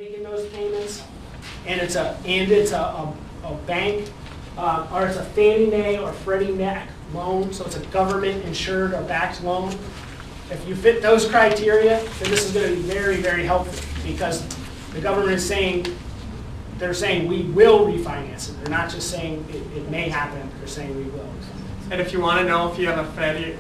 making those payments, and it's a bank, or it's a Fannie Mae or Freddie Mac loan, so it's a government insured or backed loan. If you fit those criteria, then this is going to be very, very helpful, because the government is saying, they're saying we will refinance it. They're not just saying it may happen, they're saying we will. And if you want to know if you have a Fannie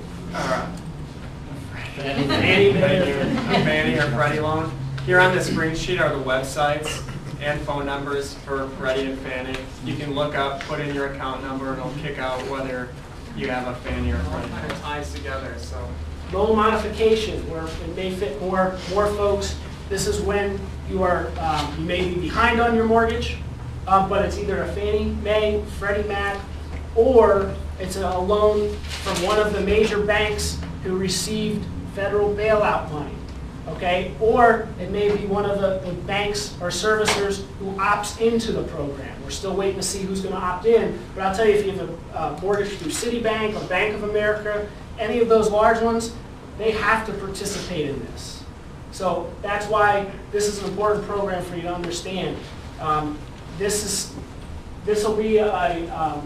or Freddie loan, here on this green sheet are the websites and phone numbers for Freddie and Fannie. You can look up, put in your account number, and it'll kick out whether you have a Fannie or Freddie. It ties together. So Loan modification, where it may fit more folks. This is when you are you may be behind on your mortgage, but it's either a Fannie Mae, Freddie Mac, or it's a loan from one of the major banks who received federal bailout money. Okay, or it may be one of the banks or servicers who opts into the program. We're still waiting to see who's going to opt in, but I'll tell you, if you have a mortgage through Citibank or Bank of America, any of those large ones, they have to participate in this. So that's why this is an important program for you to understand. This will be the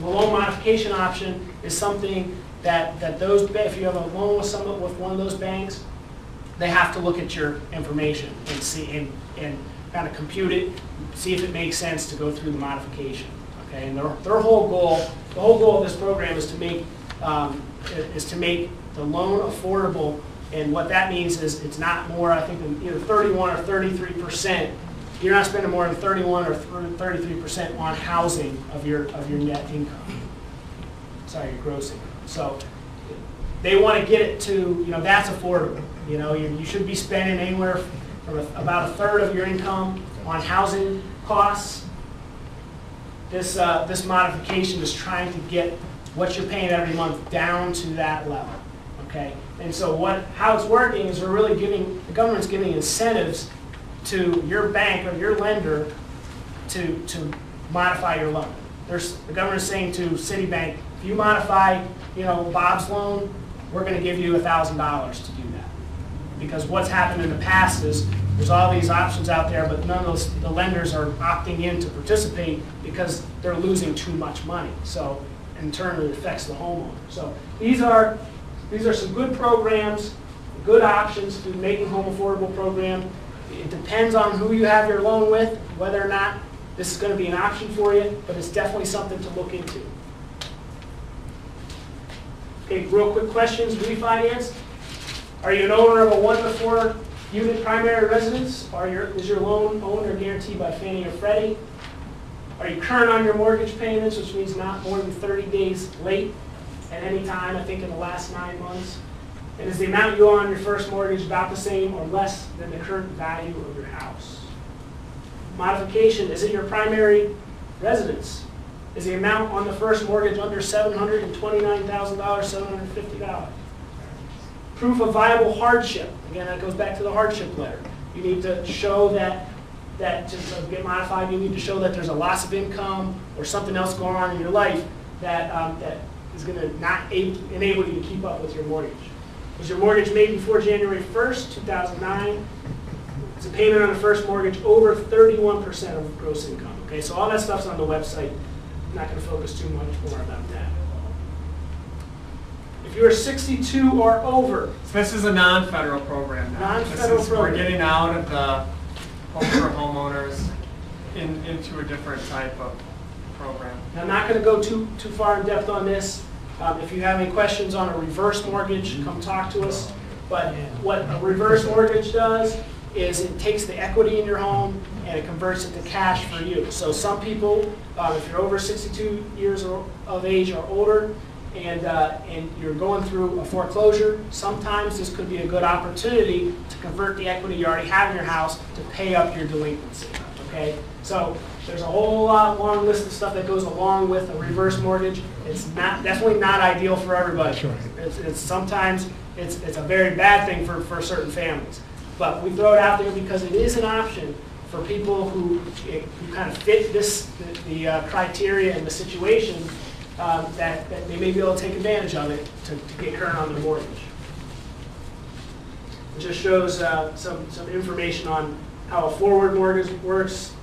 loan modification option is something that those, if you have a loan with one of those banks, they have to look at your information and see and kind of compute it, see if it makes sense to go through the modification. Okay, and their whole goal, the whole goal of this program is to make the loan affordable, and what that means is it's not more, I think, than either 31 or 33%. You're not spending more than 31 or 33% on housing of your net income. Sorry, your gross income. So they want to get it to, that's affordable. You should be spending anywhere from about a third of your income on housing costs. This modification is trying to get what you're paying every month down to that level. Okay, and so how it's working is the government's giving incentives to your bank or your lender to modify your loan. The government is saying to Citibank, if you modify, Bob's loan, we're going to give you $1,000 to do that. Because what's happened in the past is there's all these options out there, but none of the lenders are opting in to participate because they're losing too much money. So in turn, it affects the homeowner. So these are some good programs, good options through the Making Home Affordable program. It depends on who you have your loan with, whether or not this is going to be an option for you, but it's definitely something to look into. Okay, real quick questions. Refinance. Are you an owner of a 1 to 4 unit primary residence? Is your loan owned or guaranteed by Fannie or Freddie? Are you current on your mortgage payments, which means not more than 30 days late at any time, I think in the last 9 months? And is the amount you owe on your first mortgage about the same or less than the current value of your house? Modification, is it your primary residence? Is the amount on the first mortgage under $729,000, $750? Proof of viable hardship. Again, that goes back to the hardship letter. You need to show that to get modified, you need to show that there's a loss of income or something else going on in your life that is going to not enable you to keep up with your mortgage. Was your mortgage made before January 1st, 2009? Is the payment on the first mortgage over 31% of gross income? Okay, so all that stuff's on the website. I'm not going to focus too much more about that. If you're 62 or over. So this is a non-federal program now. Non-federal program. We're getting out of the home for homeowners into a different type of program. Now, I'm not going to go too far in depth on this. If you have any questions on a reverse mortgage, come talk to us. But what a reverse mortgage does is it takes the equity in your home and it converts it to cash for you. So some people, if you're over 62 years of age or older, and you're going through a foreclosure, sometimes this could be a good opportunity to convert the equity you already have in your house to pay up your delinquency. Okay, so there's a whole long list of stuff that goes along with a reverse mortgage. It's definitely not ideal for everybody. Sure. Sometimes it's a very bad thing for certain families. But we throw it out there because it is an option for people who kind of fit the criteria and the situation that they may be able to take advantage of it to get current on their mortgage. It just shows some information on how a forward mortgage works,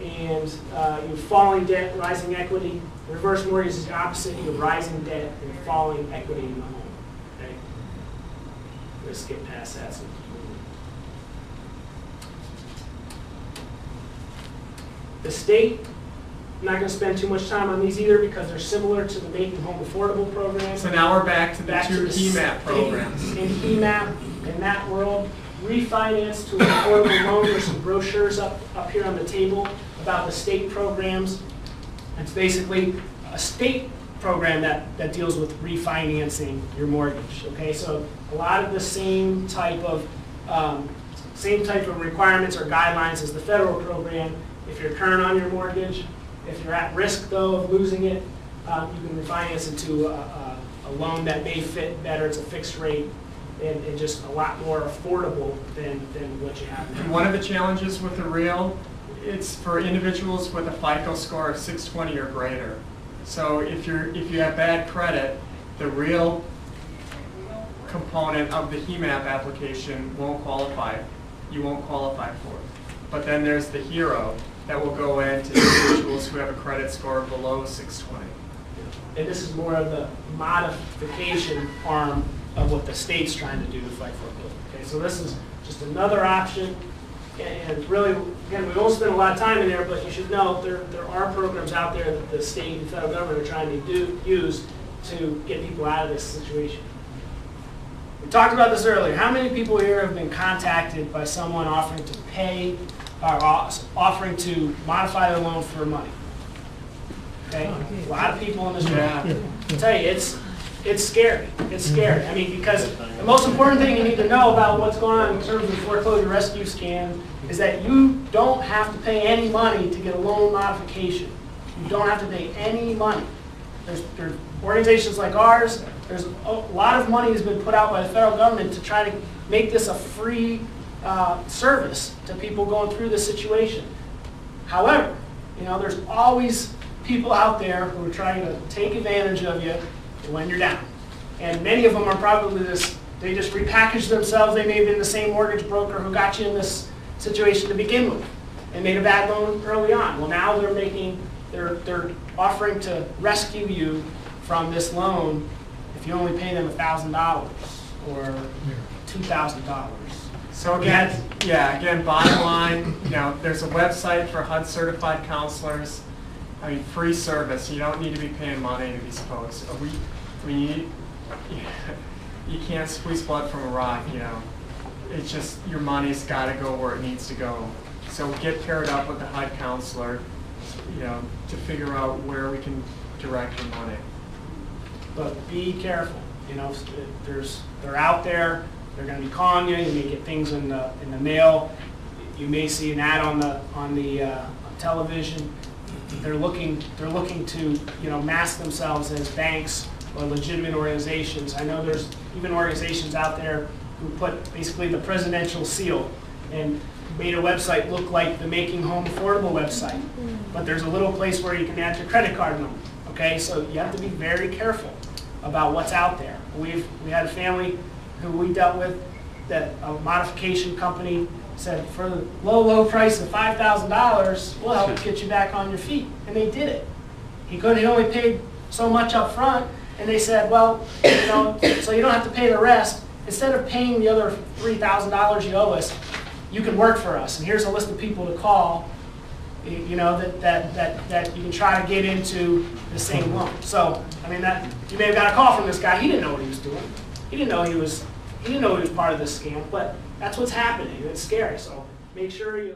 and you have falling debt, rising equity. Reverse mortgage is the opposite. You have rising debt and falling equity in the home. Okay? Let's skip past that. So the state, I'm not going to spend too much time on these either because they're similar to the Making Home Affordable program. So now we're back to the two HEMAP programs. In HEMAP, in that world, refinance to an affordable loan. There's some brochures up here on the table about the state programs. It's basically a state program that deals with refinancing your mortgage. Okay, so a lot of the same type of requirements or guidelines as the federal program. If you're current on your mortgage, if you're at risk though of losing it, you can refinance into a loan that may fit better. It's a fixed rate and just a lot more affordable than what you have now. And one of the challenges with the real, it's for individuals with a FICO score of 620 or greater. So if you have bad credit, the real component of the HEMAP application won't qualify. You won't qualify for it. But then there's the HERO that will go into individuals who have a credit score below 620. And this is more of the modification arm of what the state's trying to do to fight foreclosure. Okay, so this is just another option. And really, again, we won't spend a lot of time in there, but you should know there are programs out there that the state and federal government are trying to use to get people out of this situation. We talked about this earlier. How many people here have been contacted by someone offering to pay or offering to modify their loan for money? Okay, a lot of people in this room. I'll tell you, it's scary. It's scary. I mean, because the most important thing you need to know about what's going on in terms of foreclosure rescue scams is that you don't have to pay any money to get a loan modification. You don't have to pay any money. There's organizations like ours. There's a lot of money has been put out by the federal government to try to make this a free service to people going through this situation. However, there's always people out there who are trying to take advantage of you when you're down. And many of them are probably they just repackaged themselves. They may have been the same mortgage broker who got you in this situation to begin with and made a bad loan early on. Well, now they're offering to rescue you from this loan if you only pay them $1,000 or $2,000. So again, bottom line, there's a website for HUD certified counselors. I mean, free service. You don't need to be paying money to be supposed. You can't squeeze blood from a rock. It's just your money's got to go where it needs to go. So get paired up with the HUD counselor, to figure out where we can direct your money. But be careful. They're out there. They're going to be calling you. You may get things in the mail. You may see an ad on the television. They're looking to mask themselves as banks or legitimate organizations. I know there's even organizations out there who put basically the presidential seal and made a website look like the Making Home Affordable website. But there's a little place where you can add your credit card number. Okay, so you have to be very careful about what's out there. We had a family who we dealt with that a modification company said, for the low price of $5,000, we'll help get you back on your feet. And they did it. He only paid so much up front, and they said, well, so you don't have to pay the rest. Instead of paying the other $3,000 you owe us, you can work for us. And here's a list of people to call, that you can try to get into the same loan. So, I mean, you may have got a call from this guy. He didn't know what he was doing. He didn't know he was part of this scam, but that's what's happening. It's scary. So make sure you